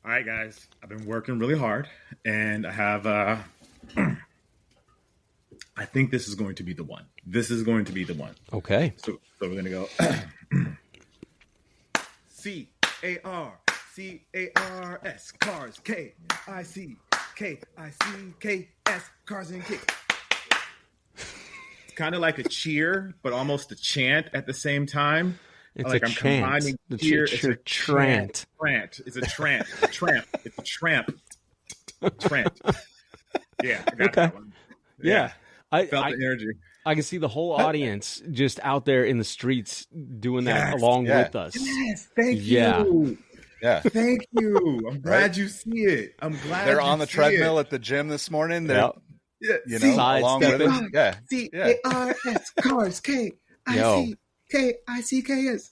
All right, guys. I've been working really hard, and I have. I think this is going to be the one. This is going to be the one. Okay. So we're gonna go. C-A-R-C-A-R-S cars K-I-C-K-I-C-K-S cars and kicks. It's kind of like a cheer, but almost a chant at the same time. It's like a I'm chant. combining The cheer. ch- It's a trant. Trant. It's a tramp. A tramp. It's a tramp. Tramp. Yeah, I got that one. Yeah. I Felt the energy. I can see the whole audience just out there in the streets doing that along with us. Yes, thank you. Yeah. Thank you. I'm glad you see it. I'm glad they're on the treadmill at the gym this morning. They're, you know, along with us. Yeah. C-A-R-S cars K-I-C-K-I-C-K-S.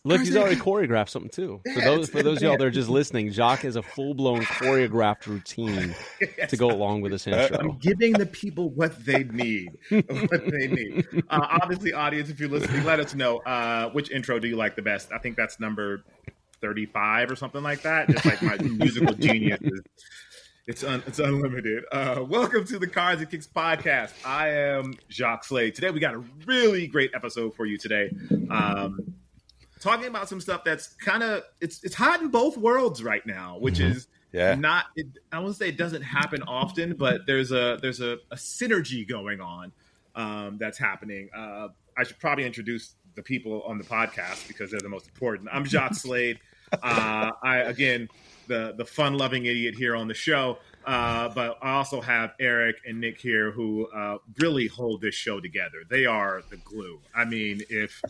Look, he's already choreographed something too. For those of y'all that are just listening, Jacques has a full-blown choreographed routine to go along with this intro. I'm giving the people what they need. Obviously, audience, if you're listening, let us know which intro do you like the best. I think that's number 35 or something like that. Just like my musical genius is. It's unlimited. Welcome to the Cars and Kicks podcast. I am Jacques Slade. Today we got a really great episode for you today. Talking about some stuff that's kind of it's hot in both worlds right now, which is not. I won't say it doesn't happen often, but there's a synergy going on that's happening. I should probably introduce the people on the podcast because they're the most important. I'm Jacques Slade. The fun-loving idiot here on the show, but I also have Eric and Nick here who really hold this show together. They are the glue. I mean, if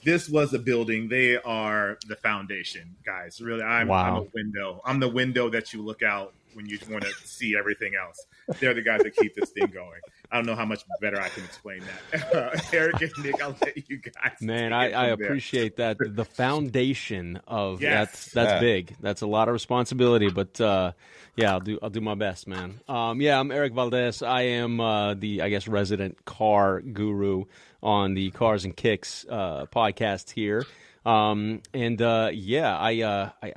this was a building, they are the foundation, guys. Really, I'm a window. I'm the window that you look out when you want to see everything else. They're the guys that keep this thing going. I don't know how much better I can explain that. Eric and Nick, I'll let you guys. Man, I appreciate that. The foundation of that's big. That's a lot of responsibility, but I'll do my best, man. I'm Eric Valdez. I am the resident car guru on the Cars and Kicks podcast here. I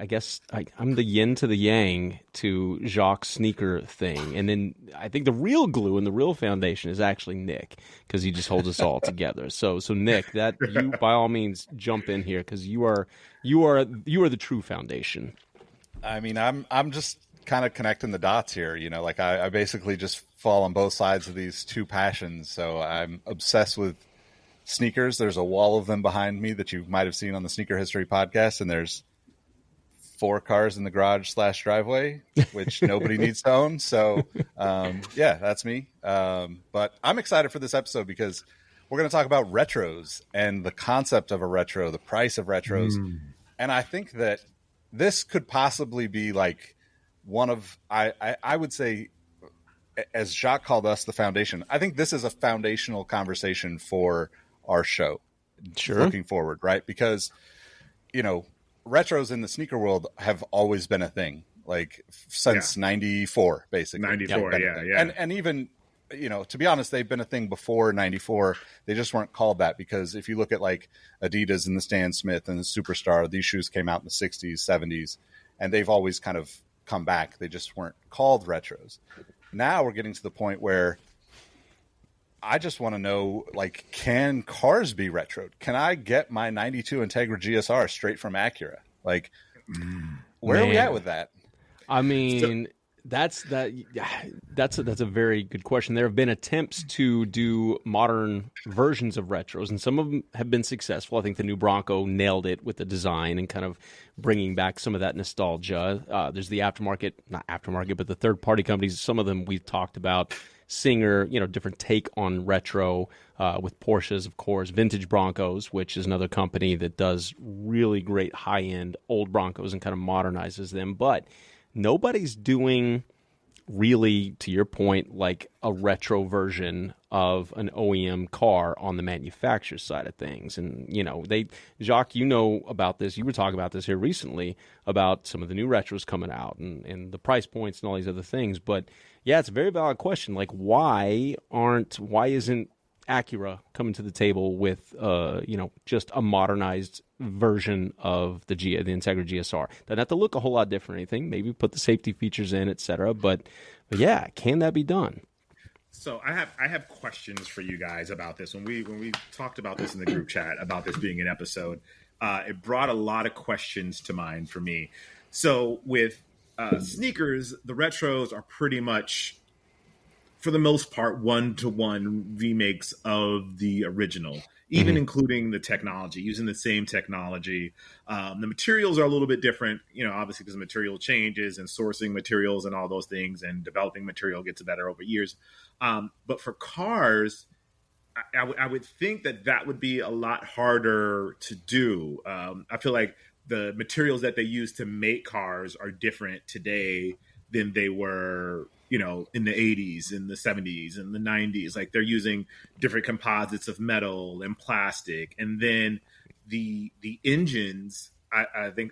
guess I'm the yin to the yang to Jacques' sneaker thing. And then I think the real glue and the real foundation is actually Nick, because he just holds us all together. So Nick, that you by all means jump in here, because you are the true foundation. I mean, I'm just kind of connecting the dots here, you know, like I basically just fall on both sides of these two passions. So I'm obsessed with sneakers. There's a wall of them behind me that you might have seen on the Sneaker History podcast, and there's 4 cars in the garage / driveway, which nobody needs to own. So that's me. But I'm excited for this episode because we're going to talk about retros and the concept of a retro, the price of retros. And I think that this could possibly be like one of, I would say, as Jacques called us, the foundation. I think this is a foundational conversation for our show. Sure. Looking forward, right? Because, you know, retros in the sneaker world have always been a thing, like since 94, basically. 94, And even, you know, to be honest, they've been a thing before 94. They just weren't called that because if you look at like Adidas and the Stan Smith and the Superstar, these shoes came out in the 60s, 70s, and they've always kind of come back. They just weren't called retros. Now we're getting to the point where I just want to know, like, can cars be retroed? Can I get my 92 Integra GSR straight from Acura? Like, where are we at with that? I mean, that's a very good question. There have been attempts to do modern versions of retros, and some of them have been successful. I think the new Bronco nailed it with the design and kind of bringing back some of that nostalgia. There's the not aftermarket, but the third-party companies. Some of them we've talked about. Singer, you know, different take on retro with Porsches, of course, Vintage Broncos, which is another company that does really great high-end old Broncos and kind of modernizes them. But nobody's doing really, to your point, like a retro version of an OEM car on the manufacturer side of things. And, you know, Jacques, you know about this. You were talking about this here recently about some of the new retros coming out and the price points and all these other things. But yeah, it's a very valid question. Like, why isn't Acura coming to the table with, just a modernized version of the Integra GSR. Doesn't have to look a whole lot different or anything. Maybe put the safety features in, etc. But yeah, can that be done? So I have questions for you guys about this. When we talked about this in the group chat about this being an episode, it brought a lot of questions to mind for me. So with sneakers, the retros are pretty much, for the most part, one-to-one remakes of the original, even including the technology, using the same technology. The materials are a little bit different, obviously because material changes and sourcing materials and all those things, and developing material gets better over years. But for cars, I would think that would be a lot harder to do. I feel like the materials that they use to make cars are different today than they were, in the 80s, in the 70s, and the 90s. Like, they're using different composites of metal and plastic. And then the engines, I think,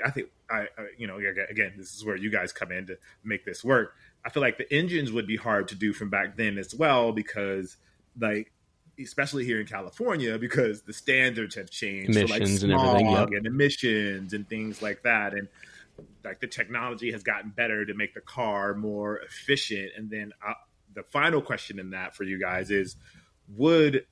again, this is where you guys come in to make this work. I feel like the engines would be hard to do from back then as well, because, like, especially here in California, because the standards have changed Emissions for, like, and everything, smog and emissions and things like that. And like, the technology has gotten better to make the car more efficient. And then the final question in that for you guys is, would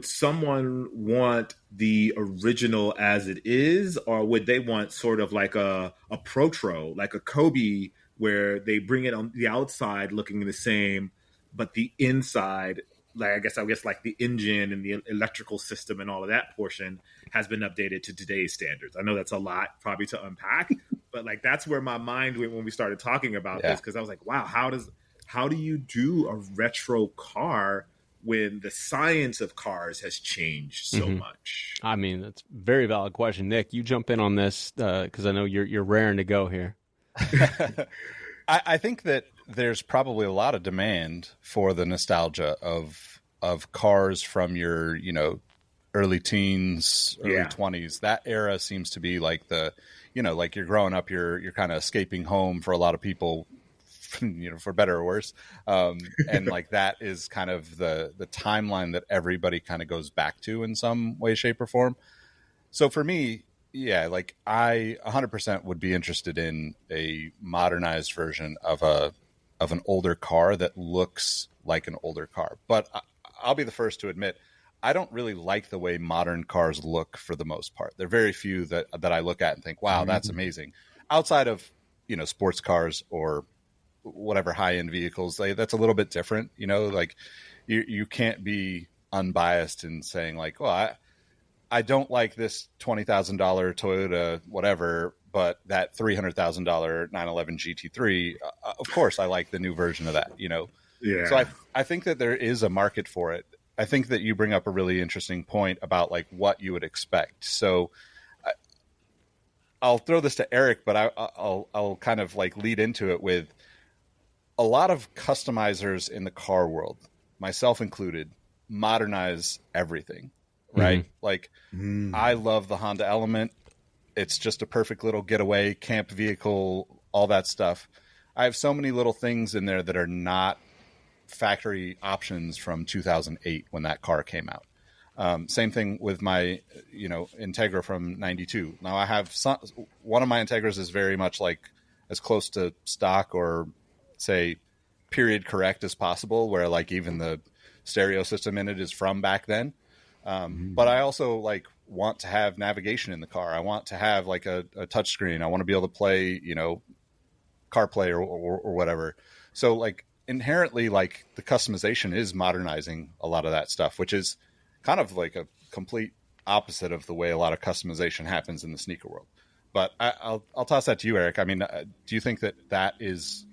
someone want the original as it is, or would they want sort of like a Protro, like a Kobe, where they bring it on the outside looking the same, but the inside, like, I guess like the engine and the electrical system and all of that portion has been updated to today's standards? I know that's a lot probably to unpack, but like, that's where my mind went when we started talking about this, because I was like, wow, how do you do a retro car when the science of cars has changed so much? I mean, that's a very valid question. Nick, you jump in on this, because I know you're raring to go here. I think that there's probably a lot of demand for the nostalgia of cars from your, early teens, early 20s. That era seems to be like like you're growing up, you're kind of escaping home for a lot of people, for better or worse. And like, that is kind of the timeline that everybody kind of goes back to in some way, shape, or form. So for me, yeah, like, I 100% would be interested in a modernized version of an older car that looks like an older car. But I'll be the first to admit, I don't really like the way modern cars look for the most part. There are very few that I look at and think, wow, that's amazing. Outside of, sports cars or whatever high-end vehicles, that's a little bit different. Like, you can't be unbiased in saying like, well, I don't like this $20,000 Toyota whatever, but that $300,000 911 GT3, of course I like the new version of that, Yeah. So I think that there is a market for it. I think that you bring up a really interesting point about like what you would expect. So I'll throw this to Eric, but I'll kind of like lead into it with a lot of customizers in the car world, myself included, modernize everything, right? Like, I love the Honda Element. It's just a perfect little getaway camp vehicle, all that stuff. I have so many little things in there that are not factory options from 2008 when that car came out. Same thing with my, Integra from 92. Now I have one of my Integras is very much like as close to stock or say period correct as possible, where like even the stereo system in it is from back then. But I also like want to have navigation in the car. I want to have like a touch screen. I want to be able to play, CarPlay or whatever. So like inherently, like the customization is modernizing a lot of that stuff, which is kind of like a complete opposite of the way a lot of customization happens in the sneaker world. But I'll toss that to you, Eric. I mean, do you think that is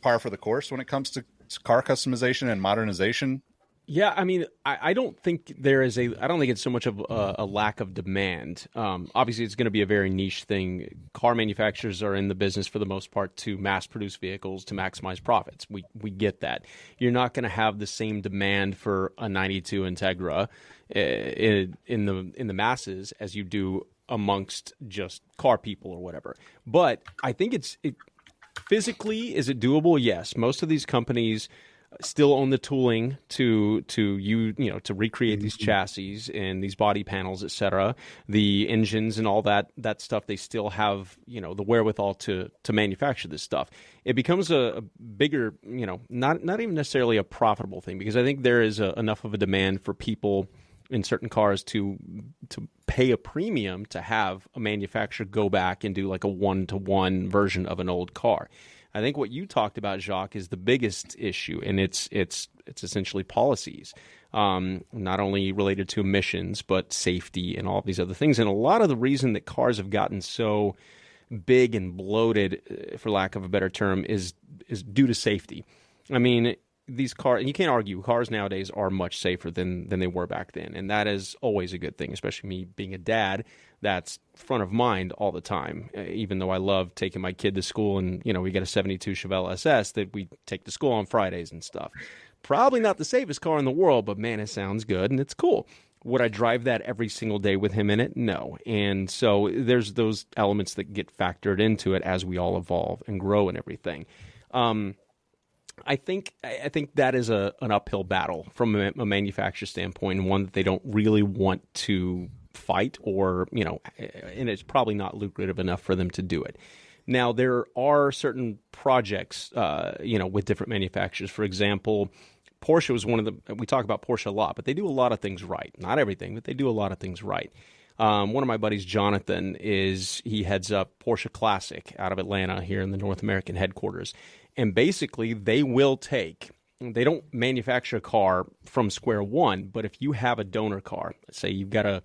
par for the course when it comes to car customization and modernization? Yeah, I mean, I don't think I don't think it's so much of a lack of demand. Obviously, it's going to be a very niche thing. Car manufacturers are in the business for the most part to mass produce vehicles to maximize profits. We get that. You're not going to have the same demand for a 92 Integra in the masses as you do amongst just car people or whatever. But I think physically, is it doable? Yes. Most of these companies still own the tooling to recreate these chassis and these body panels, etc. The engines and all that stuff, they still have the wherewithal to manufacture this stuff. It becomes a bigger, not even necessarily a profitable thing, because I think there is enough of a demand for people in certain cars to pay a premium to have a manufacturer go back and do like a 1-to-1 version of an old car. I think what you talked about, Jacques, is the biggest issue, and it's essentially policies, not only related to emissions, but safety and all of these other things. And a lot of the reason that cars have gotten so big and bloated, for lack of a better term, is due to safety. I mean, these cars, and you can't argue, cars nowadays are much safer than they were back then, and that is always a good thing, especially me being a dad. That's front of mind all the time, even though I love taking my kid to school, and we got a 72 Chevelle SS that we take to school on Fridays and stuff. Probably not the safest car in the world, but man, it sounds good and it's cool. Would I drive that every single day with him in it? No. And so there's those elements that get factored into it as we all evolve and grow and everything. I think that is an uphill battle from a manufacturer standpoint, and one that they don't really want to fight, or and it's probably not lucrative enough for them to do it. Now, there are certain projects with different manufacturers. For example, Porsche was one of the, we talk about Porsche a lot, but they do a lot of things right. Not everything, but they do a lot of things right. One of my buddies, Jonathan, he heads up Porsche Classic out of Atlanta here in the North American headquarters. And basically, they don't manufacture a car from square one, but if you have a donor car, let's say you've got a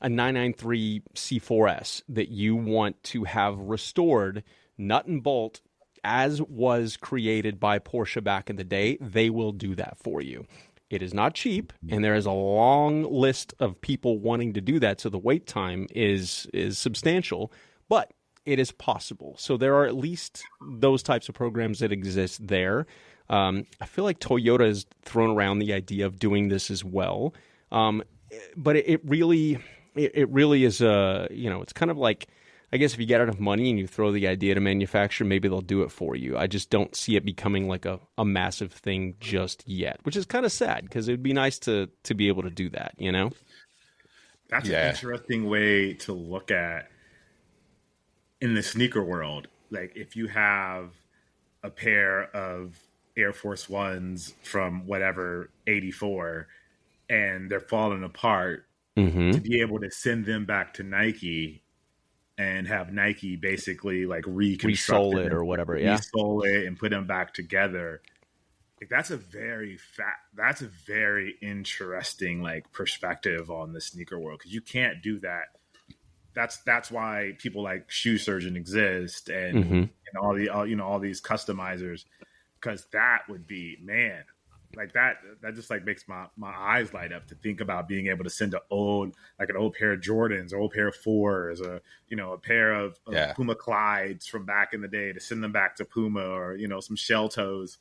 993 C4S that you want to have restored nut and bolt as was created by Porsche back in the day, they will do that for you. It is not cheap, and there is a long list of people wanting to do that, so the wait time is substantial, but it is possible. So there are at least those types of programs that exist there. I feel like Toyota has thrown around the idea of doing this as well, but it really is it's kind of like, I guess if you get enough money and you throw the idea to manufacture, maybe they'll do it for you. I just don't see it becoming like a massive thing just yet, which is kind of sad, because it would be nice to be able to do that, That's an interesting way to look at in the sneaker world. Like, if you have a pair of Air Force Ones from whatever, 84, and they're falling apart, to be able to send them back to Nike and have Nike basically like reconstruct it or whatever, resole it and put them back together. Like, that's a very interesting like perspective on the sneaker world, because you can't do that. That's why people like Shoe Surgeon exist, and all these customizers, because that would be, man, like that just like makes my eyes light up to think about being able to send an old pair of Jordans, or old pair of 4s, or a pair of Puma Clydes from back in the day, to send them back to Puma, or some shell toes,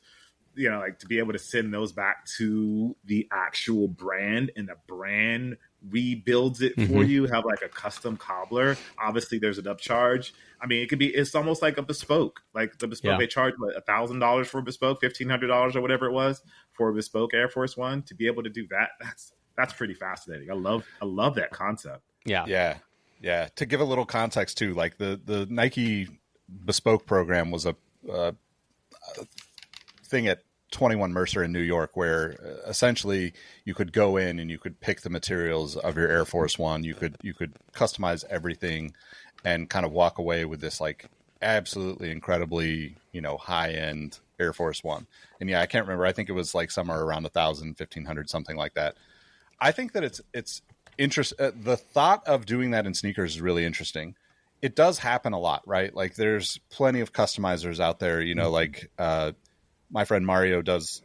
like to be able to send those back to the actual brand, and the brand rebuilds it for you, have like a custom cobbler. Obviously there's an upcharge. I mean, it's almost like a bespoke, like the bespoke. They charge $1,000 for a bespoke, $1,500 or whatever it was for a bespoke Air Force One. To be able to do that, that's pretty fascinating. I love that concept. Yeah. To give a little context too, like the Nike bespoke program was a thing at 21 Mercer in New York, where essentially you could go in and you could pick the materials of your Air Force One. You could customize everything and kind of walk away with this like absolutely incredibly, high end Air Force One. And I can't remember. I think it was like somewhere around 1,000, 1,500, something like that. I think that it's the thought of doing that in sneakers is really interesting. It does happen a lot, right? Like, there's plenty of customizers out there, like, my friend Mario does,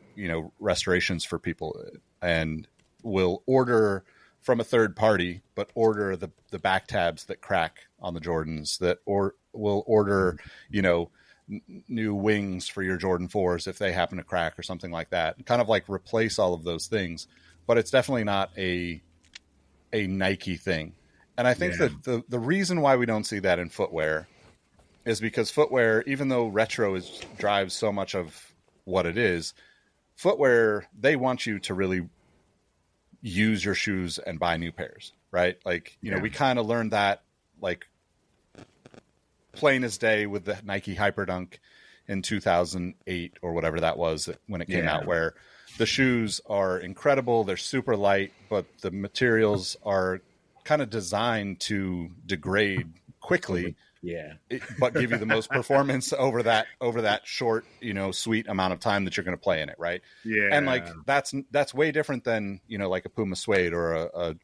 restorations for people, and will order from a third party, but order the back tabs that crack on the Jordans, will order, new wings for your Jordan 4s if they happen to crack or something like that. Kind of like replace all of those things, but it's definitely not a Nike thing. And I think that the reason why we don't see that in footwear is because footwear, even though retro drives so much of what it is, footwear, they want you to really use your shoes and buy new pairs, right? Like, you know, we kind of learned that like plain as day with the Nike Hyperdunk in 2008 or whatever that was when it came out, where the shoes are incredible. They're super light, but the materials are kind of designed to degrade quickly. But give you the most performance over that short, you know, sweet amount of time that you're going to play in it, right? And like that's way different than, you know, like a Puma suede or a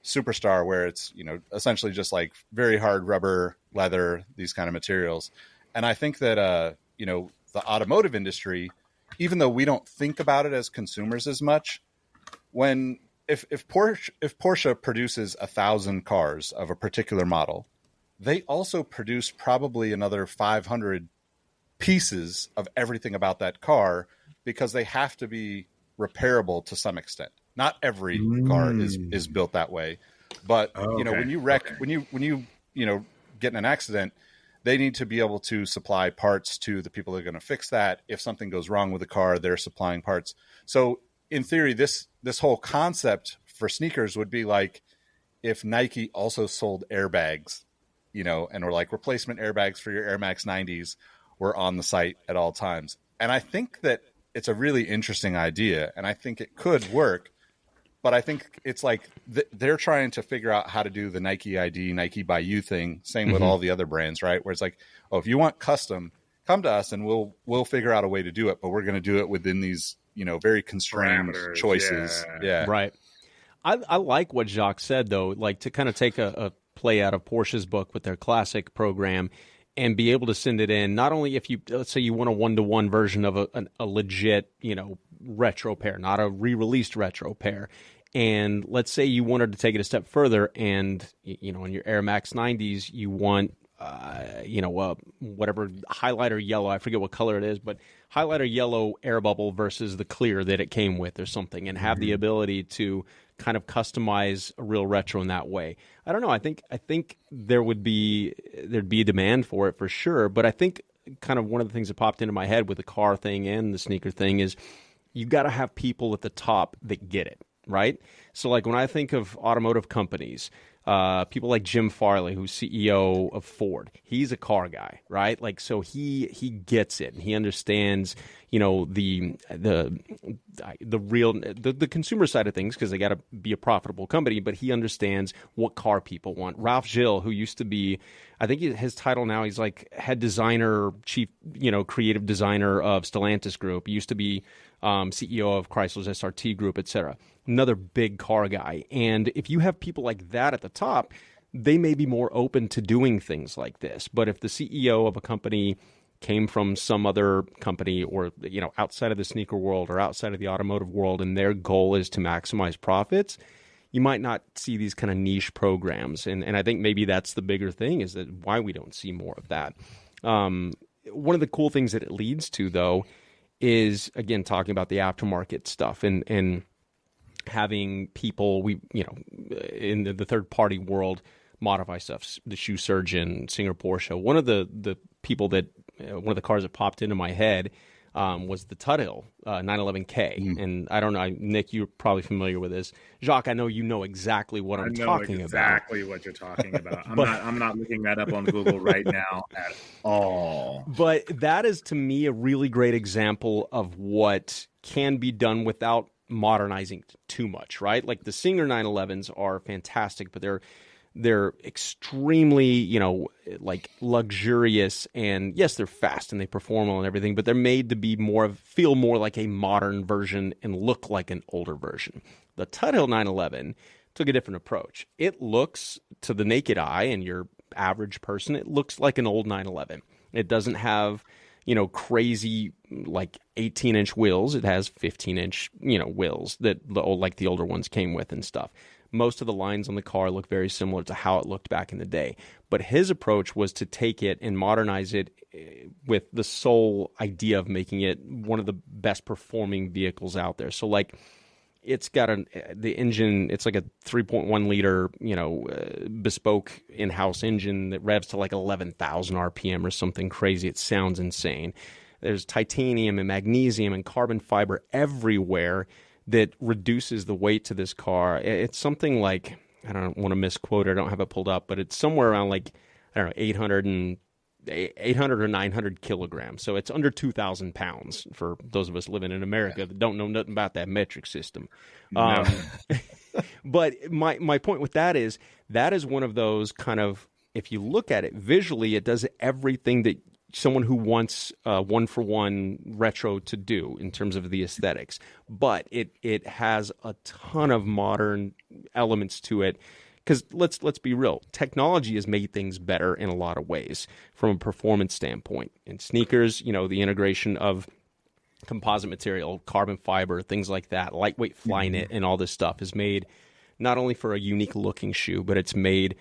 Superstar, where it's, you know, essentially just like very hard rubber, leather, these kind of materials. And I think that you know, the automotive industry, even though we don't think about it as consumers as much, when if Porsche produces 1,000 cars of a particular model, they also produce probably another 500 pieces of everything about that car, because they have to be repairable to some extent. Not every car is built that way, but you know, when you wreck, when you know, get in an accident, they need to be able to supply parts to the people that are going to fix that. If something goes wrong with the car, they're supplying parts. So in theory, this whole concept for sneakers would be like if Nike also sold airbags, you know, and were like, replacement airbags for your Air Max 90s were on the site at all times. And I think that it's a really interesting idea, and I think it could work. But I think it's like they're trying to figure out how to do the Nike ID, Nike by you thing. Same with all the other brands, right? Where it's like, oh, if you want custom, come to us and we'll figure out a way to do it. But we're going to do it within these, you know, very constrained choices. Yeah. Right. I like what Jacques said, though, like to kind of take a play out of Porsche's book with their classic program and be able to send it in. Not only if you, let's say you want a 1-to-1 version of a legit, you know, retro pair, not a re-released retro pair. And let's say you wanted to take it a step further and, you know, in your Air Max 90s, you want, you know, whatever highlighter yellow, I forget what color it is, but highlighter yellow air bubble versus the clear that it came with or something, and have the ability to kind of customize a real retro in that way. I don't know. I think there'd be a demand for it for sure. But I think kind of one of the things that popped into my head with the car thing and the sneaker thing is you got to have people at the top that get it, right? So like when I think of automotive companies, people like Jim Farley, who's CEO of Ford, he's a car guy, right? Like, so he gets it, and he understands, you know, the real consumer side of things, because they got to be a profitable company. But he understands what car people want. Ralph Gilles, who used to be, I think his title now, he's like head designer, chief, you know, creative designer of Stellantis Group. He used to be CEO of Chrysler's SRT Group, etc. Another big car guy. And if you have people like that at the top, they may be more open to doing things like this. But if the CEO of a company came from some other company, or, you know, outside of the sneaker world or outside of the automotive world, and their goal is to maximize profits, you might not see these kind of niche programs. And I think maybe that's the bigger thing, is that why we don't see more of that. One of the cool things that it leads to, though, is, again, talking about the aftermarket stuff and having people, you know, in the third party world modify stuff. The Shoe Surgeon, Singer Porsche. One of the people that, one of the cars that popped into my head was the Tuthill 911K. And I don't know, Nick, you're probably familiar with this. Jacques, I know you know exactly what I'm talking about. Exactly what you're talking about. I'm not looking that up on Google right now at all. But that is, to me, a really great example of what can be done without modernizing too much, right? Like the Singer 911s are fantastic, but they're extremely, you know, like luxurious, and yes, they're fast and they perform well and everything, but they're made to feel more like a modern version and look like an older version. The Tuthill 911 took a different approach. It looks, to the naked eye and your average person, it looks like an old 911. It doesn't have, you know, crazy like 18-inch wheels. It has 15-inch, you know, wheels that like the older ones came with and stuff. Most of the lines on the car look very similar to how it looked back in the day. But his approach was to take it and modernize it with the sole idea of making it one of the best performing vehicles out there. So like, it's got the engine, it's like a 3.1 liter, you know, bespoke in-house engine that revs to like 11,000 RPM or something crazy. It sounds insane. There's titanium and magnesium and carbon fiber everywhere that reduces the weight to this car. It's something like, I don't want to misquote it, I don't have it pulled up, but it's somewhere around like, I don't know, 800 or 900 kilograms. So it's under 2,000 pounds for those of us living in America that don't know nothing about that metric system. No. But my point with that is one of those kind of, if you look at it visually, it does everything that someone who wants one-for-one retro to do in terms of the aesthetics. But it has a ton of modern elements to it. Because let's be real, technology has made things better in a lot of ways from a performance standpoint. In sneakers, the integration of composite material, carbon fiber, things like that, lightweight Flyknit, and all this stuff is made not only for a unique looking shoe, but it's made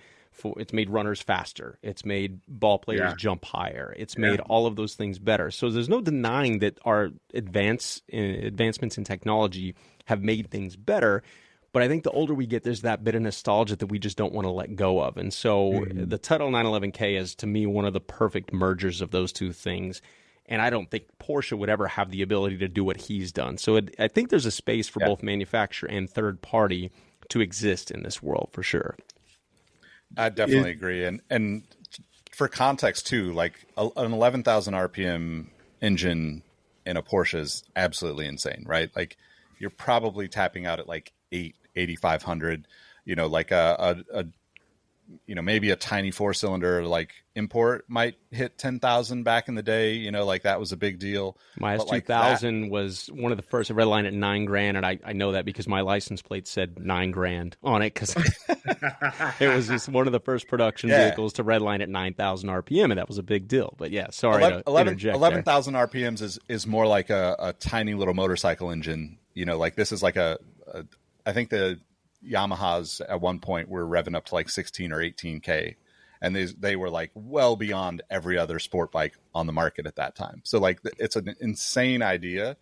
runners faster. It's made ball players jump higher. It's made all of those things better. So there's no denying that our advancements in technology have made things better. But I think the older we get, there's that bit of nostalgia that we just don't want to let go of. And so the Tuttle 911K is, to me, one of the perfect mergers of those two things. And I don't think Porsche would ever have the ability to do what he's done. So I think there's a space for both manufacturer and third party to exist in this world for sure. I definitely agree. And for context too, like an 11,000 RPM engine in a Porsche is absolutely insane, right? Like you're probably tapping out at like 8,500, like a maybe a tiny 4-cylinder like import might hit 10,000 back in the day, like that was a big deal. My S2000 was one of the first. I redlined at $9,000, and I know that because my license plate said $9,000 on it, because it was just one of the first production vehicles to redline at 9,000 RPM, and that was a big deal. But yeah, sorry to interject. 11,000 RPMs is more like a tiny little motorcycle engine. Like this is like I think the Yamahas at one point were revving up to like 16 or 18K, and they were like well beyond every other sport bike on the market at that time. So like it's an insane idea,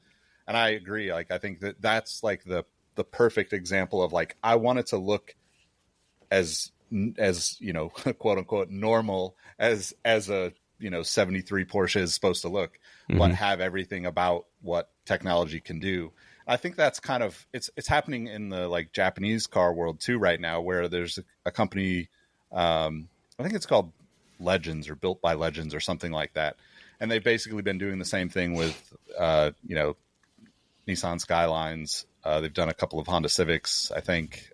and I agree. Like I think that's like the perfect example of like I want it to look as quote unquote normal as a 73 Porsche is supposed to look, but have everything about what technology can do. I think that's kind of it's happening in the like Japanese car world too right now, where there's a company, I think it's called Legends or Built by Legends or something like that, and they've basically been doing the same thing with Nissan Skylines. They've done a couple of Honda Civics, I think,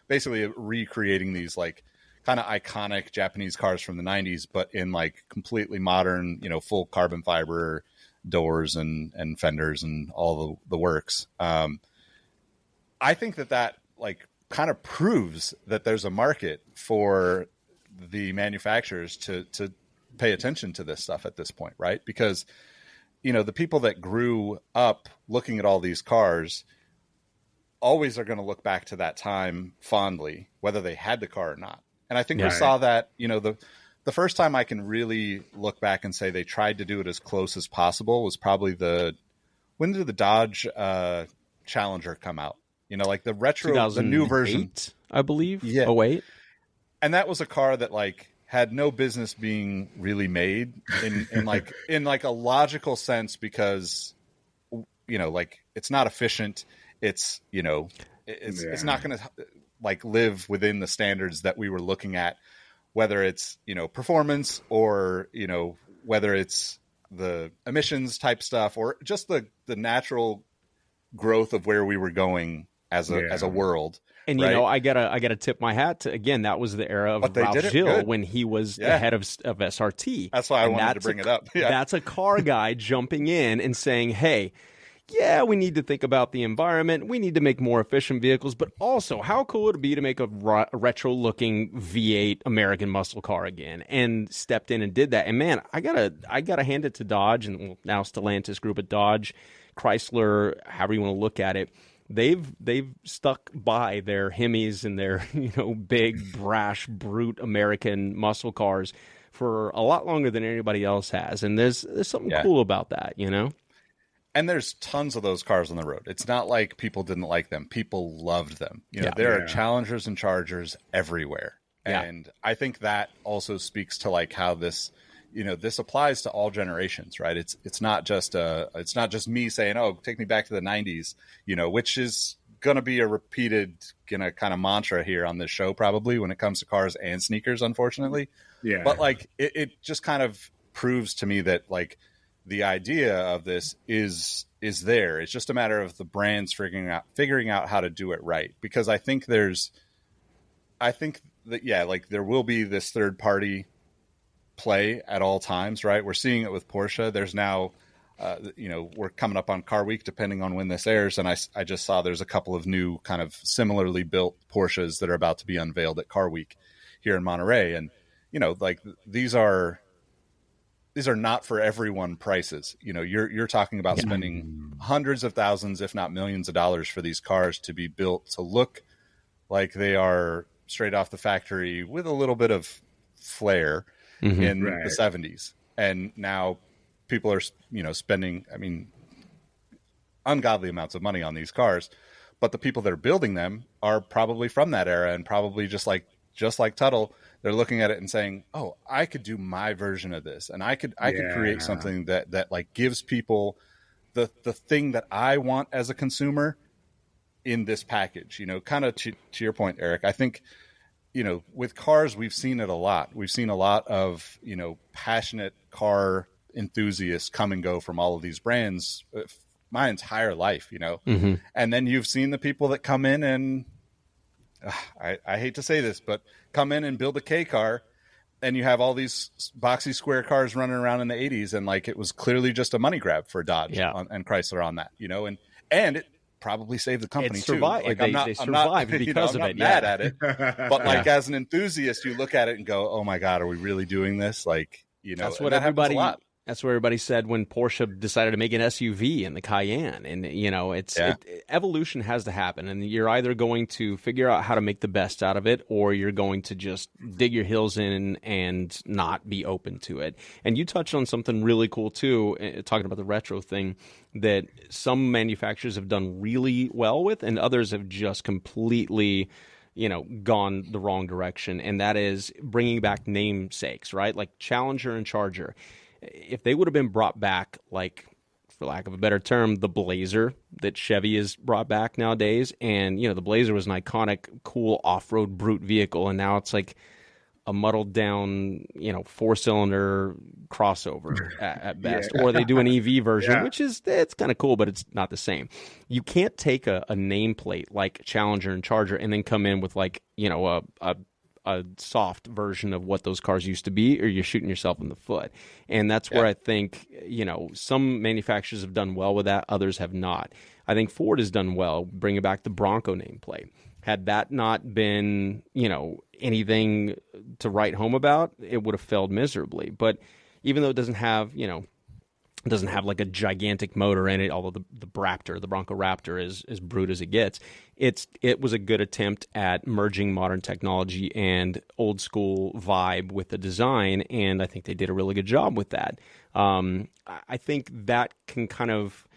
basically recreating these like kind of iconic Japanese cars from the 90s, but in like completely modern, full carbon fiber doors and fenders and all the works. I think that like kind of proves that there's a market for the manufacturers to pay attention to this stuff at this point, right? Because the people that grew up looking at all these cars always are going to look back to that time fondly, whether they had the car or not. And I think we saw that, the first time I can really look back and say they tried to do it as close as possible was probably when did the Dodge Challenger come out? Like the retro, the new version, I believe. Yeah. 08. And that was a car that like had no business being really made in like a logical sense, because, like it's not efficient. It's, it's not going to like live within the standards that we were looking at, whether it's, performance or, whether it's the emissions type stuff or just the natural growth of where we were going as a world. And, right? I gotta tip my hat to, again, that was the era of Ralph Gilles when he was the head of SRT. That's why I wanted to bring it up. Yeah. That's a car guy jumping in and saying, hey, yeah, we need to think about the environment. We need to make more efficient vehicles, but also how cool would it be to make a retro-looking V8 American muscle car again? And stepped in and did that. And man, I gotta hand it to Dodge, and now Stellantis Group at Dodge, Chrysler, however you want to look at it. They've stuck by their Hemis and their big, brash, brute American muscle cars for a lot longer than anybody else has. And there's something cool about that, And there's tons of those cars on the road. It's not like people didn't like them. People loved them. There are Challengers and Chargers everywhere. And I think that also speaks to like how this, this applies to all generations, right? It's not just me saying, oh, take me back to the 90s, which is going to be a repeated kind of mantra here on this show, probably, when it comes to cars and sneakers, unfortunately. Yeah. But like, it just kind of proves to me that like the idea of this is there. It's just a matter of the brands figuring out how to do it right. Because I think that, yeah, like there will be this third party play at all times, right? We're seeing it with Porsche. There's now, we're coming up on Car Week, depending on when this airs. And I just saw there's a couple of new kind of similarly built Porsches that are about to be unveiled at Car Week here in Monterey. And, like these are not for everyone prices. You're talking about spending hundreds of thousands, if not millions of dollars for these cars to be built to look like they are straight off the factory with a little bit of flair in the 70s. And now people are, spending, ungodly amounts of money on these cars, but the people that are building them are probably from that era, and probably just like Tuttle, they're looking at it and saying, oh, I could do my version of this. And I could create something that like gives people the thing that I want as a consumer in this package, kind of to your point, Eric. I think, with cars, we've seen it a lot. We've seen a lot of, passionate car enthusiasts come and go from all of these brands my entire life, and then you've seen the people that come in and I hate to say this, but come in and build a K car, and you have all these boxy square cars running around in the 80s, and like it was clearly just a money grab for Dodge and Chrysler on that, and it probably saved the company too. Like, they survived because of it. I'm not mad at it, but like as an enthusiast, you look at it and go, "Oh my God, are we really doing this?" Like, that's what everybody. That's what everybody said when Porsche decided to make an SUV in the Cayenne. And, evolution has to happen. And you're either going to figure out how to make the best out of it, or you're going to just dig your heels in and not be open to it. And you touched on something really cool, too, talking about the retro thing, that some manufacturers have done really well with, and others have just completely gone the wrong direction. And that is bringing back namesakes, right? Like Challenger and Charger. If they would have been brought back, like, for lack of a better term, the Blazer that Chevy has brought back nowadays, and, the Blazer was an iconic, cool off-road brute vehicle, and now it's like a muddled down, four-cylinder crossover at best. Or they do an EV version, which it's kind of cool, but it's not the same. You can't take a nameplate like Challenger and Charger and then come in with like, a soft version of what those cars used to be, or you're shooting yourself in the foot. And that's where I think, some manufacturers have done well with that, others have not. I think Ford has done well bringing back the Bronco nameplate. Had that not been, anything to write home about, it would have failed miserably. But even though it doesn't have, it doesn't have like a gigantic motor in it, although the Bronco Raptor is as brute as it gets. It was a good attempt at merging modern technology and old school vibe with the design, and I think they did a really good job with that. I think that can kind of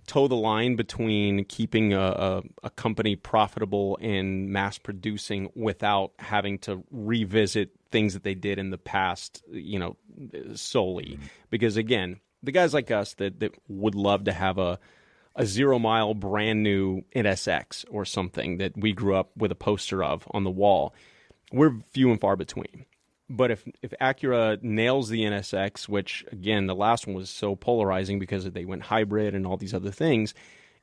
toe the line between keeping a company profitable and mass producing without having to revisit things that they did in the past, solely. Because again, the guys like us that would love to have a 0-mile brand new NSX or something that we grew up with a poster of on the wall, we're few and far between. But if Acura nails the NSX, which again the last one was so polarizing because they went hybrid and all these other things,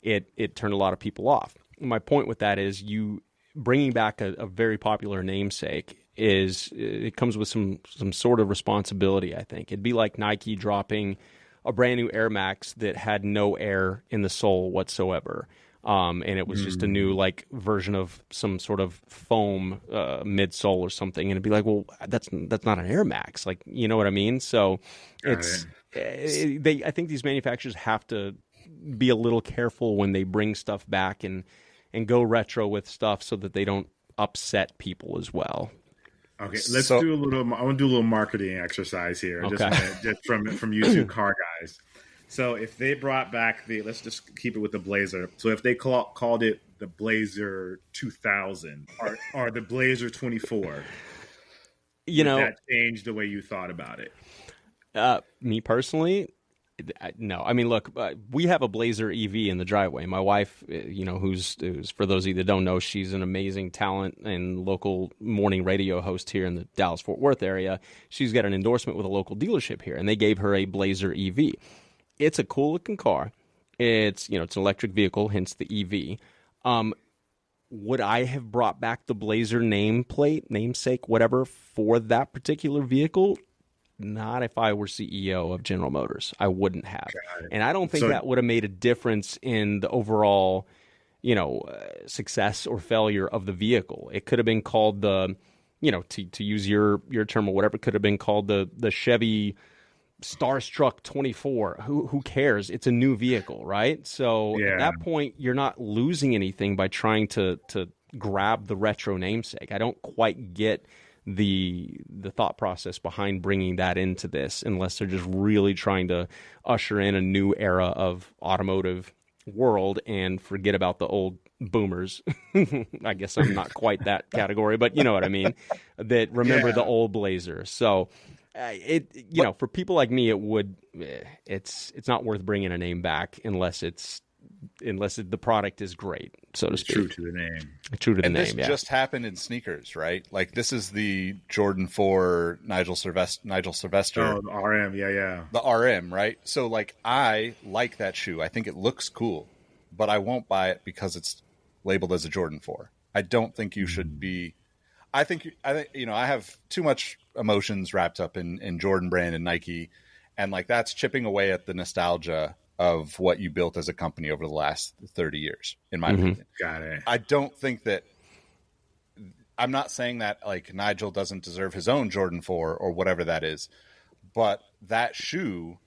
it turned a lot of people off. My point with that is you bringing back a very popular namesake it comes with some sort of responsibility. I think it'd be like Nike dropping a brand new Air Max that had no air in the sole whatsoever. And it was just a new version of some sort of foam midsole or something, and it'd be like, well, that's not an Air Max, you know what I mean? So I think these manufacturers have to be a little careful when they bring stuff back and go retro with stuff so that they don't upset people as well. Okay, let's do a little. I want to do a little marketing exercise here, okay. just from you two car guys. So if they brought back let's just keep it with the Blazer. So if they called it the Blazer 2000 or the Blazer 24, would that change the way you thought about it? Me personally, no. I mean, look, we have a Blazer EV in the driveway. My wife, who's for those of you that don't know, she's an amazing talent and local morning radio host here in the Dallas-Fort Worth area. She's got an endorsement with a local dealership here, and they gave her a Blazer EV. It's a cool looking car. It's it's an electric vehicle, hence the EV. Would I have brought back the Blazer namesake, whatever, for that particular vehicle? Not if I were CEO of General Motors. I wouldn't have. And I don't think that would have made a difference in the overall, success or failure of the vehicle. It could have been called the, to use your term or whatever, it could have been called the Chevy Starstruck 24. Who cares? It's a new vehicle, right? So at that point, you're not losing anything by trying to grab the retro namesake. I don't quite get the thought process behind bringing that into this, unless they're just really trying to usher in a new era of automotive world and forget about the old boomers. I guess I'm not quite that category, but you know what I mean, that remember the old Blazer. So for people like me, it's not worth bringing a name back unless the product is great, so to speak. True to the name. True to the name, this just happened in sneakers, right? Like, this is the Jordan 4 Nigel Sylvester. Oh, the RM, yeah. The RM, right? So, like, I like that shoe. I think it looks cool, but I won't buy it because it's labeled as a Jordan 4. I don't think you should be... I think I have too much emotions wrapped up in Jordan Brand and Nike, and, like, that's chipping away at the nostalgia of what you built as a company over the last 30 years, in my opinion. Got it. I don't think that I'm not saying that like Nigel doesn't deserve his own Jordan 4 or whatever that is, but that shoe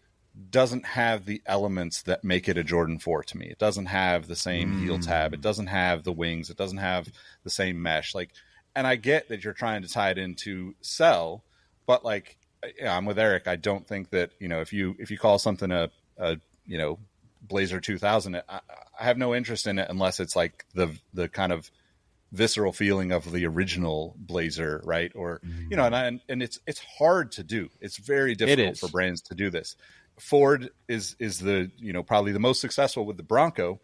doesn't have the elements that make it a Jordan 4 to me. It doesn't have the same heel tab. It doesn't have the wings. It doesn't have the same mesh. Like, and I get that you're trying to tie it into sell, but like, I'm with Eric. I don't think that, if you call something a Blazer 2000, I have no interest in it unless it's like the kind of visceral feeling of the original Blazer, right? Or and it's hard to do. It's very difficult for brands to do this. Ford is the probably the most successful with the Bronco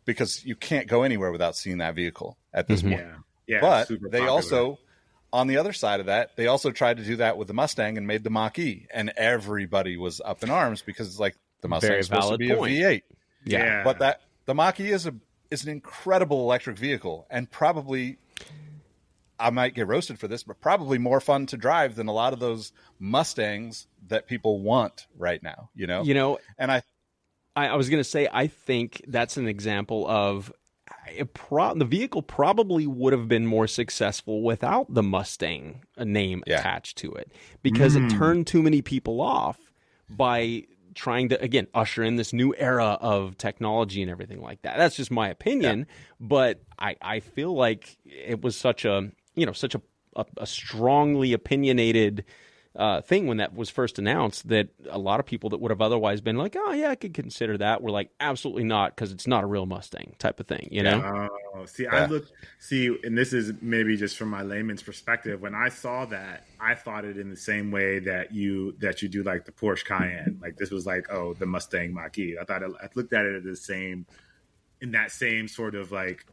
because you can't go anywhere without seeing that vehicle at this point. Yeah, but they popular. also, on the other side of that, they also tried to do that with the Mustang and made the Mach-E, and everybody was up in arms because it's like the Mustang is supposed to be a V8. Yeah, but the Mach-E is an incredible electric vehicle, and probably, I might get roasted for this, but probably more fun to drive than a lot of those Mustangs that people want right now. And I was going to say, I think that's an example of the vehicle probably would have been more successful without the Mustang name attached to it, because it turned too many people off by trying to, again, usher in this new era of technology and everything like that. That's just my opinion, but I feel like it was such a strongly opinionated thing when that was first announced, that a lot of people that would have otherwise been like, oh yeah, I could consider that, were like, absolutely not, because it's not a real Mustang type of thing, and this is maybe just from my layman's perspective. When I saw that, I thought it in the same way that you do like the Porsche Cayenne. Like, this was like, oh, the Mustang Mach-E. I looked at it as in that same sort of like,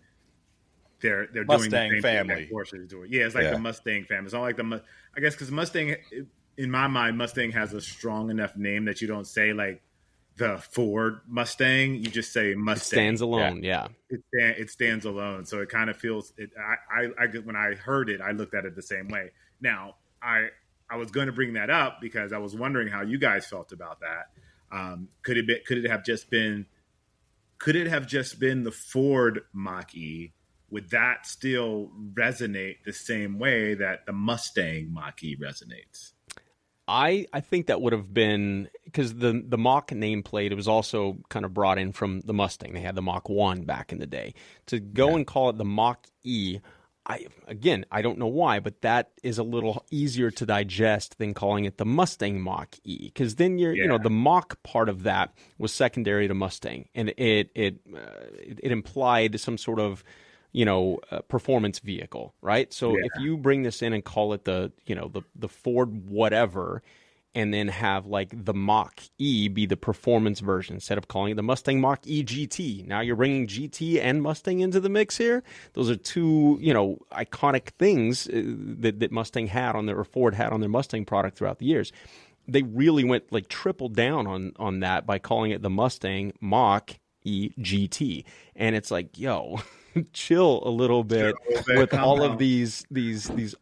they're doing the same family thing that Porsche is doing. Yeah, it's like the Mustang family. It's not like I guess because Mustang, in my mind, Mustang has a strong enough name that you don't say like the Ford Mustang. You just say Mustang. It stands alone. It stands alone. So it kind of feels it. I when I heard it, I looked at it the same way. Now I was going to bring that up because I was wondering how you guys felt about that. Could it have just been the Ford Mach-E? Would that still resonate the same way that the Mustang Mach-E resonates? I think that would have been, because the Mach nameplate, it was also kind of brought in from the Mustang. They had the Mach 1 back in the day. To go and call it the Mach-E, I don't know why, but that is a little easier to digest than calling it the Mustang Mach-E, because then the Mach part of that was secondary to Mustang, and it implied some sort of performance vehicle, right? So if you bring this in and call it the Ford whatever, and then have like the Mach-E be the performance version instead of calling it the Mustang Mach-E GT. Now you're bringing GT and Mustang into the mix here. Those are two, iconic things that Mustang had on their, or Ford had on their Mustang product throughout the years. They really went like triple down on that by calling it the Mustang Mach-E GT. And it's like, yo, chill a little bit with all of these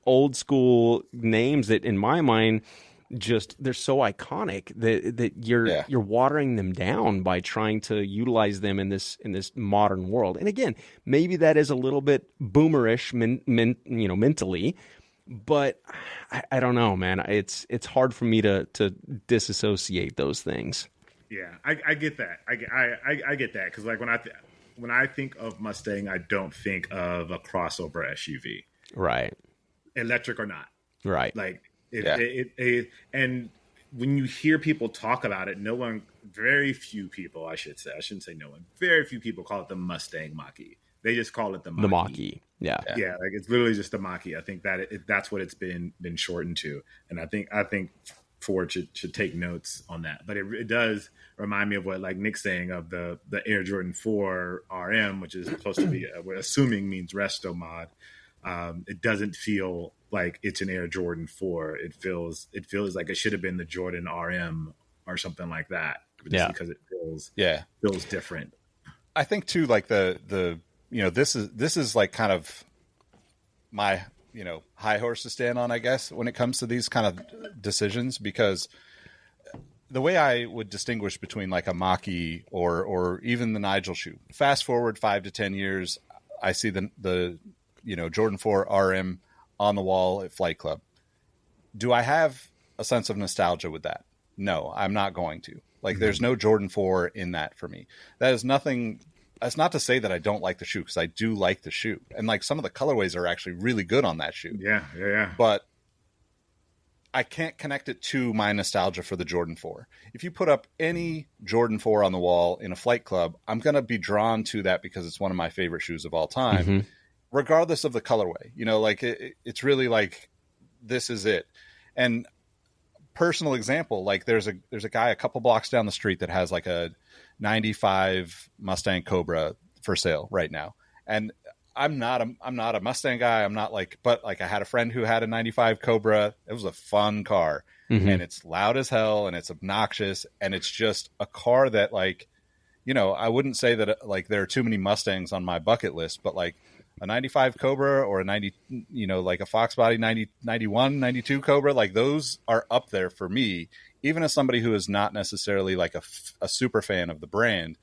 old school names that in my mind just they're so iconic that you're watering them down by trying to utilize them in this modern world. And again, maybe that is a little bit boomerish mentally, but I don't know, man. It's hard for me to disassociate those things. Yeah, I get that. I get that because like when I think of Mustang, I don't think of a crossover SUV, right? Electric or not, right? Like and when you hear people talk about it, very few people, I shouldn't say no one, very few people call it the Mustang Mach-E. They just call it the Mach-E. The Mach-E. Yeah, like it's literally just the Mach-E. I think that's what it's been shortened to, and I think Ford should take notes on that. But it does remind me of what like Nick's saying of the Air Jordan 4 RM, which is supposed to be we're assuming means resto mod. It doesn't feel like it's an Air Jordan 4. It feels like it should have been the Jordan RM or something like that. Just because it feels different. I think too, like the this is like kind of my high horse to stand on, I guess, when it comes to these kind of decisions, because the way I would distinguish between like a Mach-E or even the Nigel shoe, fast forward 5 to 10 years, I see the Jordan 4 RM on the wall at Flight Club. Do I have a sense of nostalgia with that? No, I'm not going to. Like, there's no Jordan 4 in that for me. That is nothing. That's not to say that I don't like the shoe, because I do like the shoe. And like some of the colorways are actually really good on that shoe. Yeah. But I can't connect it to my nostalgia for the Jordan 4. If you put up any Jordan 4 on the wall in a Flight Club, I'm going to be drawn to that because it's one of my favorite shoes of all time, regardless of the colorway. It's really like, this is it. And personal example, like there's a guy a couple blocks down the street that has like a 95 Mustang Cobra for sale right now. And I'm not a Mustang guy. I'm not like, but like I had a friend who had a 95 Cobra. It was a fun car, and it's loud as hell and it's obnoxious. And it's just a car that like, I wouldn't say that like there are too many Mustangs on my bucket list, but like a 95 Cobra or a 90, like a Fox Body 90, 91, 92 Cobra, like those are up there for me, even as somebody who is not necessarily like a super fan of the brand.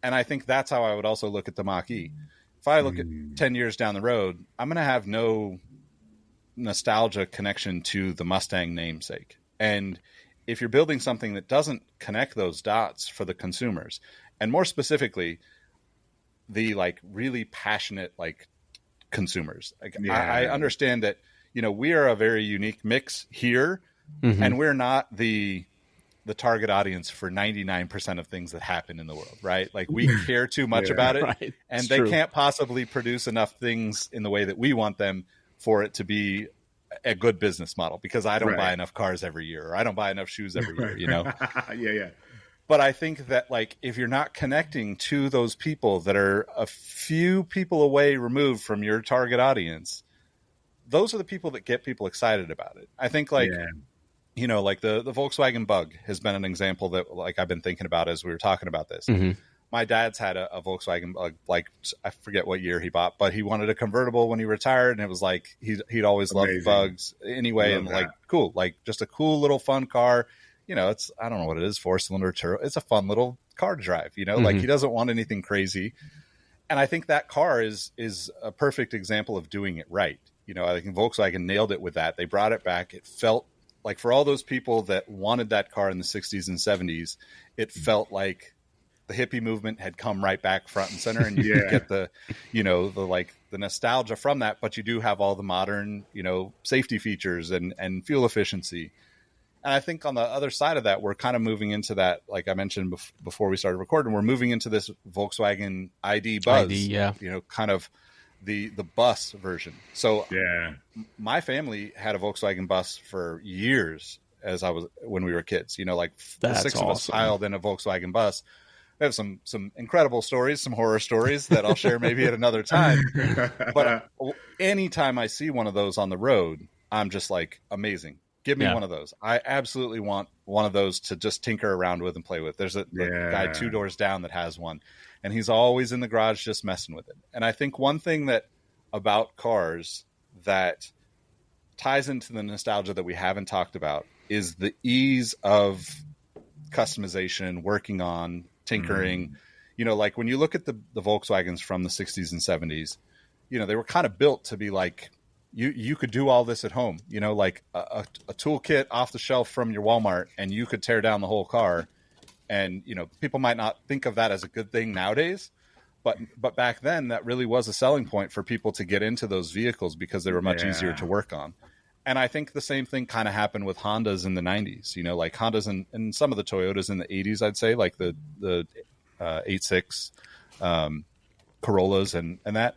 And I think that's how I would also look at the Mach-E. If I look at 10 years down the road, I'm going to have no nostalgia connection to the Mustang namesake. And if you're building something that doesn't connect those dots for the consumers, and more specifically, the like really passionate like consumers, like, I understand that, we are a very unique mix here, and we're not the target audience for 99% of things that happen in the world, right? Like we care too much about it, right. And It's they true. can't possibly produce enough things in the way that we want them for it to be a good business model, because I don't buy enough cars every year, or I don't buy enough shoes every year, Yeah. But I think that like if you're not connecting to those people that are a few people away removed from your target audience, those are the people that get people excited about it. I think like like the Volkswagen Bug has been an example that like I've been thinking about as we were talking about this. My dad's had a Volkswagen Bug, like I forget what year he bought, but he wanted a convertible when he retired, and it was like he'd always loved Bugs anyway. Love and that. Like cool, like just a cool little fun car. It's, I don't know what it is, 4-cylinder turbo. It's a fun little car to drive, like he doesn't want anything crazy. And I think that car is a perfect example of doing it right. I think Volkswagen nailed it with that. They brought it back. It felt like, for all those people that wanted that car in the 60s and 70s, it felt like the hippie movement had come right back front and center, and you get the nostalgia from that, but you do have all the modern, safety features and fuel efficiency. And I think on the other side of that, we're kind of moving into that, like I mentioned before we started recording, we're moving into this Volkswagen ID buzz, kind of the bus version. So my family had a Volkswagen bus for years, when we were kids. You know, like the That's 6 of us awesome. piled in a Volkswagen bus. We have some incredible stories, some horror stories that I'll share maybe at another time. But anytime I see one of those on the road, I'm just like, amazing. Give me one of those. I absolutely want one of those to just tinker around with and play with. There's a guy 2 doors down that has one, and he's always in the garage just messing with it. And I think one thing that about cars that ties into the nostalgia that we haven't talked about is the ease of customization, working on, tinkering. You know, like when you look at the Volkswagens from the 60s and 70s, you know, they were kind of built to be like, you could do all this at home, you know, like a toolkit off the shelf from your Walmart, and you could tear down the whole car. And, you know, people might not think of that as a good thing nowadays, but back then that really was a selling point for people to get into those vehicles because they were much easier to work on. And I think the same thing kind of happened with Hondas in the 90s, you know, like Hondas and some of the Toyotas in the 80s, I'd say, like the 86 Corollas and that.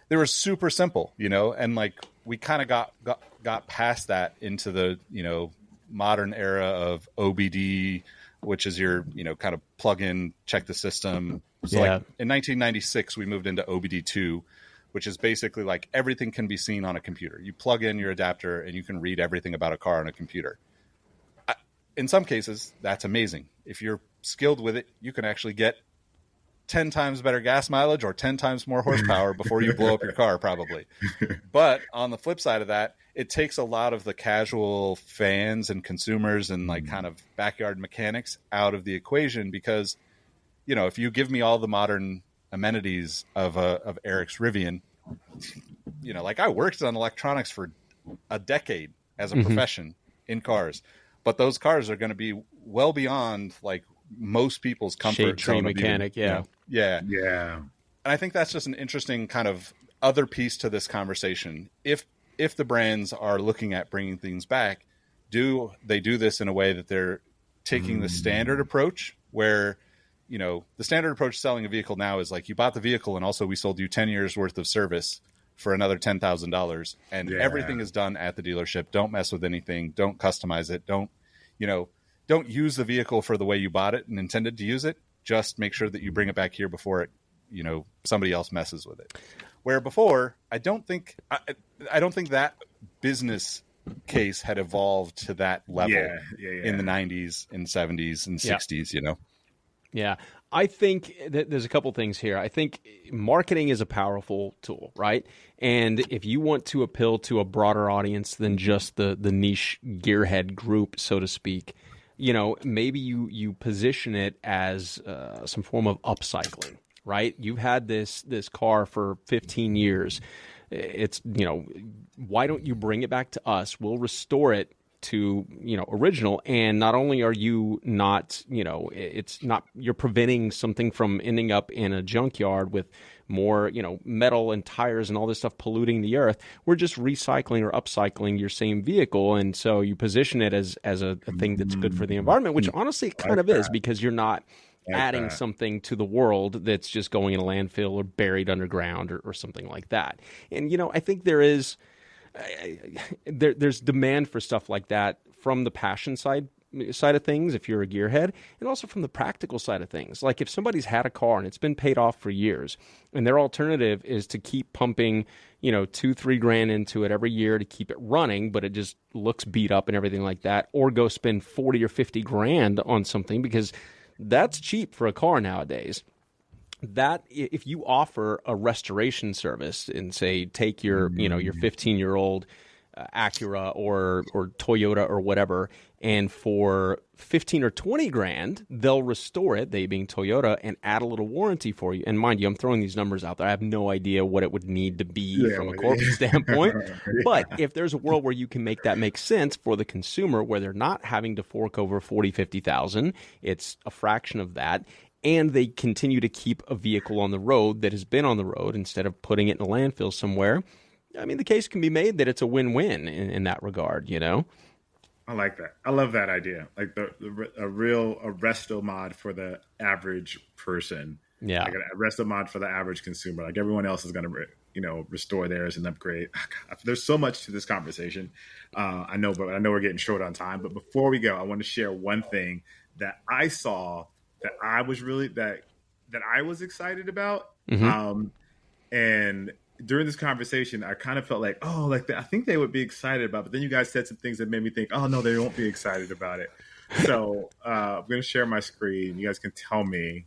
They were super simple, you know, and like we kind of got past that into the, you know, modern era of OBD, which is your, you know, kind of plug in, check the system. So like in 1996, we moved into OBD2, which is basically like everything can be seen on a computer. You plug in your adapter and you can read everything about a car on a computer. In some cases, that's amazing. If you're skilled with it, you can actually get 10 times better gas mileage or 10 times more horsepower before you blow up your car, probably. But on the flip side of that, it takes a lot of the casual fans and consumers and like kind of backyard mechanics out of the equation because, you know, if you give me all the modern amenities of Eric's Rivian, you know, like I worked on electronics for a decade as a profession in cars, but those cars are going to be well beyond like most people's comfort shade tree mechanic. You know, yeah. And I think that's just an interesting kind of other piece to this conversation. If the brands are looking at bringing things back, do they do this in a way that they're taking the standard approach where, you know, the standard approach selling a vehicle now is like you bought the vehicle and also we sold you 10 years worth of service for another $10,000 and everything is done at the dealership. Don't mess with anything. Don't customize it. Don't use the vehicle for the way you bought it and intended to use it. Just make sure that you bring it back here before it, you know, somebody else messes with it. Where before, I don't think that business case had evolved to that level in the 90s and 70s and 60s, you know? Yeah. I think that there's a couple things here. I think marketing is a powerful tool, right? And if you want to appeal to a broader audience than just the niche gearhead group, so to speak, you know, maybe you position it as some form of upcycling, right? You've had this car for 15 years. It's, you know, why don't you bring it back to us? We'll restore it to, you know, original. And not only are you not, you know, it's not, you're preventing something from ending up in a junkyard with more, you know, metal and tires and all this stuff polluting the earth. We're just recycling or upcycling your same vehicle. And so you position it as a thing that's good for the environment, which honestly it kind of is, because you're not adding something to the world that's just going in a landfill or buried underground or something like that. And, you know, I think there's demand for stuff like that from the passion side of things, if you're a gearhead, and also from the practical side of things. Like if somebody's had a car and it's been paid off for years, and their alternative is to keep pumping, you know, $2-3 grand into it every year to keep it running, but it just looks beat up and everything like that, or go spend 40 or 50 grand on something, because that's cheap for a car nowadays. That if you offer a restoration service and say, take your, you know, your 15-year-old Acura or Toyota or whatever, and for 15 or 20 grand, they'll restore it, they being Toyota, and add a little warranty for you. And mind you, I'm throwing these numbers out there. I have no idea what it would need to be from a corporate standpoint. But if there's a world where you can make that make sense for the consumer, where they're not having to fork over 40, 50,000, it's a fraction of that. And they continue to keep a vehicle on the road that has been on the road instead of putting it in a landfill somewhere. I mean, the case can be made that it's a win-win in that regard, you know? I like that. I love that idea. Like a real resto mod for the average person. Yeah. Like a resto mod for the average consumer. Like everyone else is going to, restore theirs and upgrade. There's so much to this conversation. I know we're getting short on time. But before we go, I want to share one thing that I saw that I was excited about. And during this conversation, I kind of felt like, I think they would be excited about it. But then you guys said some things that made me think, oh, no, they won't be excited about it. So I'm going to share my screen. You guys can tell me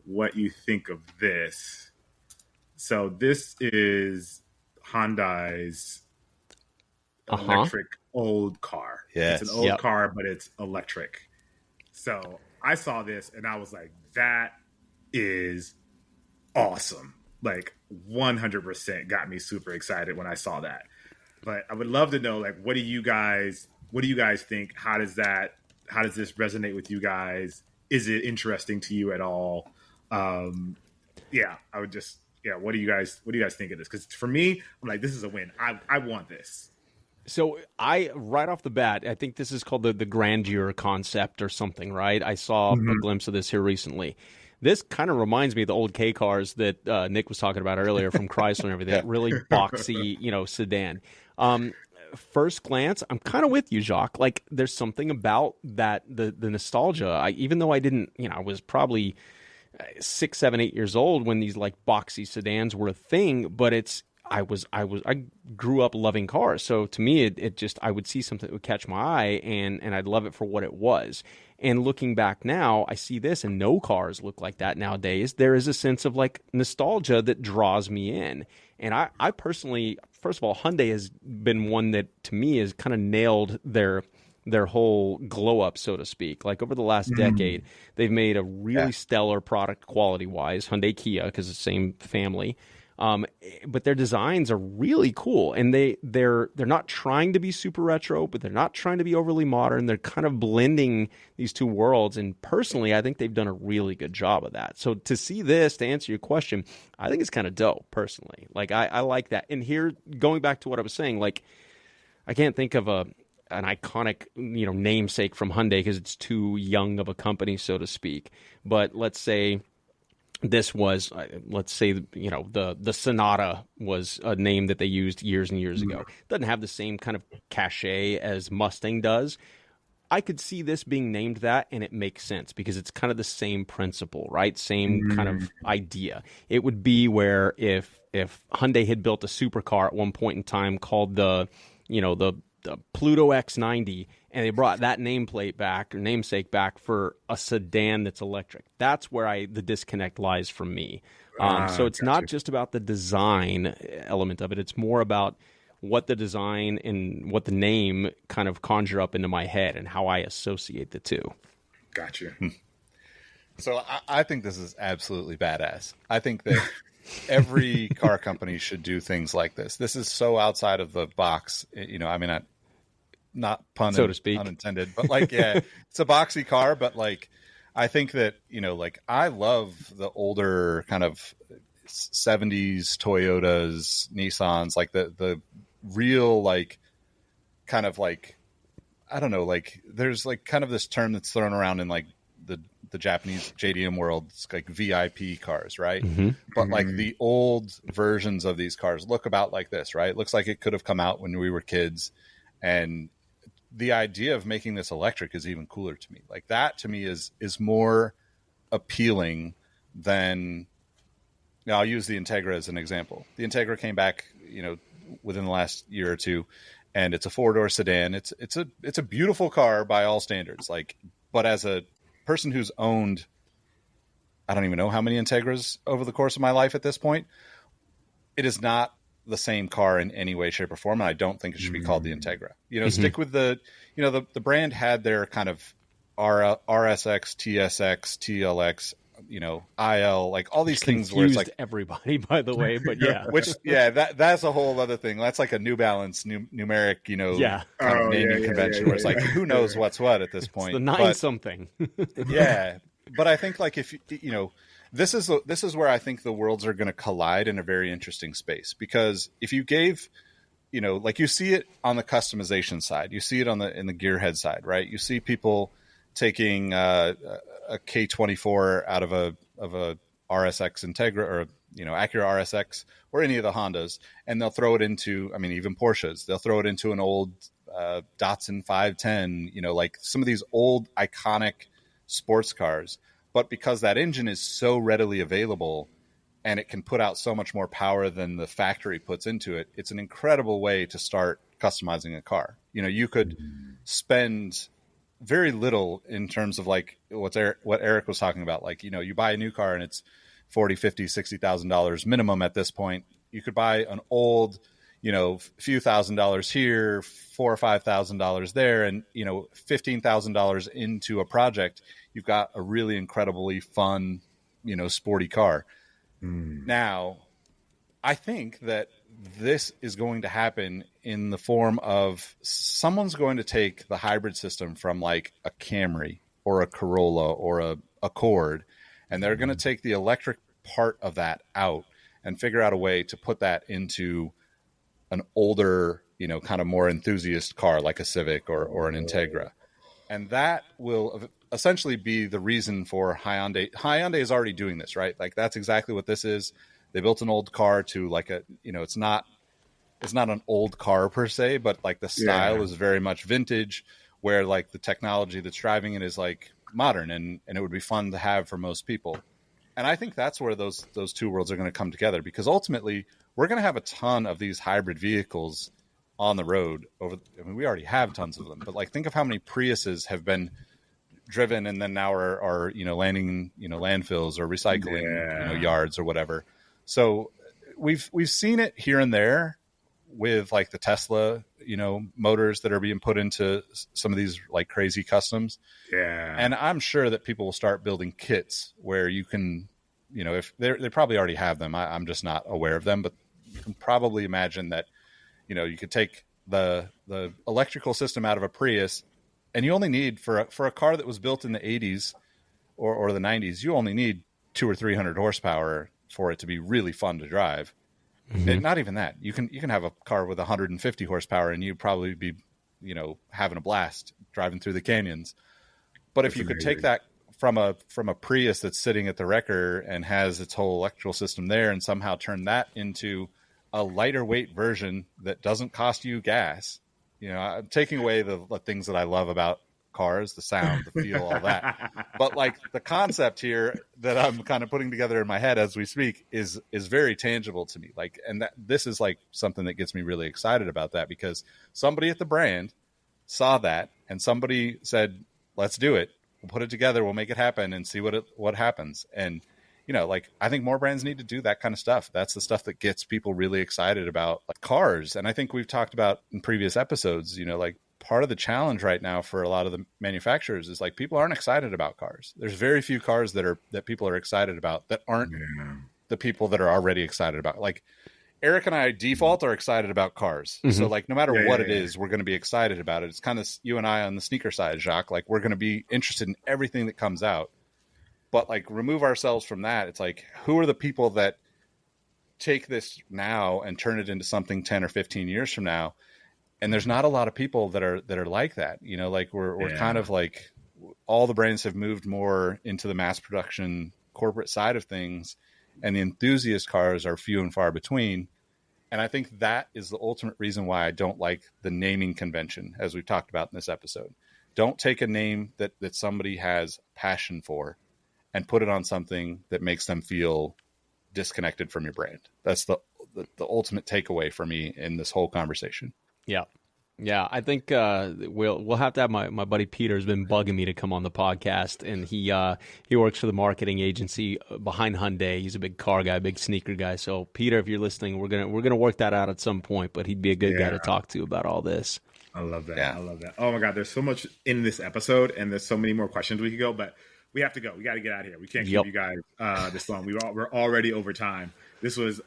what you think of this. So this is Hyundai's electric old car. Yes. It's an old car, but it's electric. So I saw this and I was like, that is awesome. Like 100% got me super excited when I saw that. But I would love to know, like, what do you guys think? How does this resonate with you guys? Is it interesting to you at all? What do you guys think of this? Because for me, I'm like, this is a win. I want this. So right off the bat, I think this is called the grandeur concept or something, right? I saw a glimpse of this here recently. This kind of reminds me of the old K cars that Nick was talking about earlier from Chrysler and everything. Really boxy, sedan. First glance, I'm kind of with you, Jacques. Like, there's something about that, the nostalgia. Even though I didn't, I was probably 6, 7, 8 years old when these like boxy sedans were a thing, but I grew up loving cars. So to me, it just, I would see something that would catch my eye and I'd love it for what it was. And looking back now, I see this and no cars look like that nowadays. There is a sense of like nostalgia that draws me in. And I personally, first of all, Hyundai has been one that to me has kind of nailed their whole glow up, so to speak. Like over the last decade, they've made a really stellar product quality wise. Hyundai Kia, because it's the same family. But their designs are really cool, and they're not trying to be super retro, but they're not trying to be overly modern. They're kind of blending these two worlds, and personally, I think they've done a really good job of that. So to see this, to answer your question, I think it's kind of dope, personally. Like I like that. And here, going back to what I was saying, like I can't think of an iconic, namesake from Hyundai because it's too young of a company, so to speak. But let's say this was, the Sonata was a name that they used years and years ago. It doesn't have the same kind of cachet as Mustang does. I could see this being named that, and it makes sense because it's kind of the same principle, right? Same kind of idea. It would be where if Hyundai had built a supercar at one point in time called the Pluto X90, and they brought that nameplate back or namesake back for a sedan that's electric. That's where the disconnect lies from me. So it's not just about the design element of it. It's more about what the design and what the name kind of conjure up into my head and how I associate the two. Gotcha. So I think this is absolutely badass. I think that every car company should do things like this. This is so outside of the box. Not pun so to speak, unintended, but like, it's a boxy car, but like, I think that, I love the older kind of 70s Toyotas, Nissans, like the real, like, kind of like, I don't know, like there's like kind of this term that's thrown around in like the Japanese JDM world. It's like VIP cars, right? But like the old versions of these cars look about like this, right? It looks like it could have come out when we were kids. And the idea of making this electric is even cooler to me. Like that to me is more appealing than, I'll use the Integra as an example. The Integra came back, within the last year or two, and it's a 4-door sedan. It's a beautiful car by all standards. Like, but as a person who's owned, I don't even know how many Integras over the course of my life at this point, it is not the same car in any way, shape, or form. And I don't think it should be called the Integra. Stick with the brand had their kind of RSX, TSX, TLX, IL, like all these things where it's like everybody, by the way, but that's a whole other thing. That's like a New Balance numeric, naming convention where it's like, who knows what's what at this point. It's the 9 something. But I think like if this is where I think the worlds are going to collide in a very interesting space, because if you gave, like you see it on the customization side, you see it in the gearhead side, right? You see people taking a K24 out of a RSX Integra or Acura RSX or any of the Hondas, and they'll throw it into, I mean, even Porsches, they'll throw it into an old Datsun 510, like some of these old iconic sports cars. But because that engine is so readily available and it can put out so much more power than the factory puts into it, it's an incredible way to start customizing a car. You could spend very little in terms of like what Eric was talking about. Like, you buy a new car and it's $40,000, $50,000, $60,000 minimum at this point. You could buy an old, few $1,000s here, $4,000 or $5,000 there, and $15,000 into a project, you've got a really incredibly fun, sporty car. Now, I think that this is going to happen in the form of someone's going to take the hybrid system from like a Camry or a Corolla or a Accord, and they're going to take the electric part of that out and figure out a way to put that into an older, kind of more enthusiast car like a Civic or an Integra. And that will essentially be the reason for Hyundai. Hyundai is already doing this, right? Like that's exactly what this is. They built an old car to like it's not an old car per se, but like the style is very much vintage, where like the technology that's driving it is like modern and it would be fun to have for most people. And I think that's where those two worlds are going to come together, because ultimately we're going to have a ton of these hybrid vehicles on the road we already have tons of them, but like think of how many Priuses have been driven and then now are landing landfills or recycling yards or whatever. So we've seen it here and there with like the Tesla motors that are being put into some of these like crazy customs. And I'm sure that people will start building kits where you can, if they probably already have them, I'm just not aware of them, but you can probably imagine that you could take the electrical system out of a Prius, and you only need for a car that was built in the 80s or the 90s, you only need 200 or 300 horsepower for it to be really fun to drive. And not even that. You can have a car with 150 horsepower and you'd probably be, having a blast driving through the canyons. But if you could take that from a Prius that's sitting at the wrecker and has its whole electrical system there and somehow turn that into a lighter weight version that doesn't cost you gas, I'm taking away the things that I love about cars, the sound, the feel, all that. But like the concept here that I'm kind of putting together in my head as we speak is very tangible to me. Like, and this is like something that gets me really excited about that, because somebody at the brand saw that and somebody said, let's do it. We'll put it together. We'll make it happen and see what happens. And, like I think more brands need to do that kind of stuff. That's the stuff that gets people really excited about like cars. And I think we've talked about in previous episodes, like part of the challenge right now for a lot of the manufacturers is like people aren't excited about cars. There's very few cars that people are excited about that aren't the people that are already excited about. Like Eric and I default are excited about cars. So like no matter what it is, we're going to be excited about it. It's kind of you and I on the sneaker side, Jacques. Like we're going to be interested in everything that comes out. But like remove ourselves from that. It's like, who are the people that take this now and turn it into something 10 or 15 years from now? And there's not a lot of people that are like that. Like we're kind of like all the brands have moved more into the mass production corporate side of things, and the enthusiast cars are few and far between. And I think that is the ultimate reason why I don't like the naming convention, as we've talked about in this episode. Don't take a name that somebody has passion for and put it on something that makes them feel disconnected from your brand. That's the ultimate takeaway for me in this whole conversation. Yeah, I think we'll have to have my buddy Peter has been bugging me to come on the podcast, and he works for the marketing agency behind Hyundai. He's a big car guy, big sneaker guy. So Peter, if you're listening, we're gonna work that out at some point. But he'd be a good guy to talk to about all this. I love that. I love that. Oh my God, there's so much in this episode, and there's so many more questions we could go, but we have to go. We got to get out of here. We can't keep you guys this long. We're already over time. This was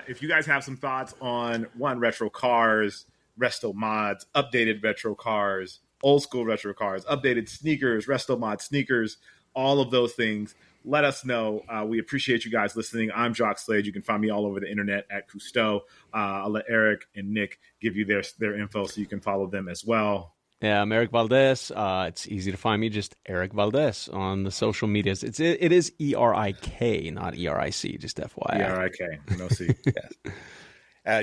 if you guys have some thoughts on retro cars, resto mods, updated retro cars, old school retro cars, updated sneakers, resto mod sneakers, all of those things, let us know. We appreciate you guys listening. I'm Jacques Slade. You can find me all over the internet at Cousteau. I'll let Eric and Nick give you their info so you can follow them as well. Yeah, I'm Eric Valdez. It's easy to find me, just Eric Valdez on the social medias. It is ERIK, not ERIC, just FYI. ERIK, no C.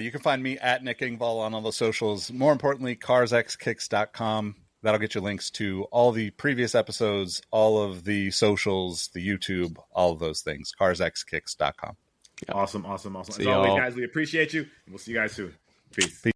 You can find me at Nick Ingval on all the socials. More importantly, carsxkicks.com. That'll get you links to all the previous episodes, all of the socials, the YouTube, all of those things. carsxkicks.com. Awesome. As See always, y'all. guys, we appreciate you. And we'll see you guys soon. Peace.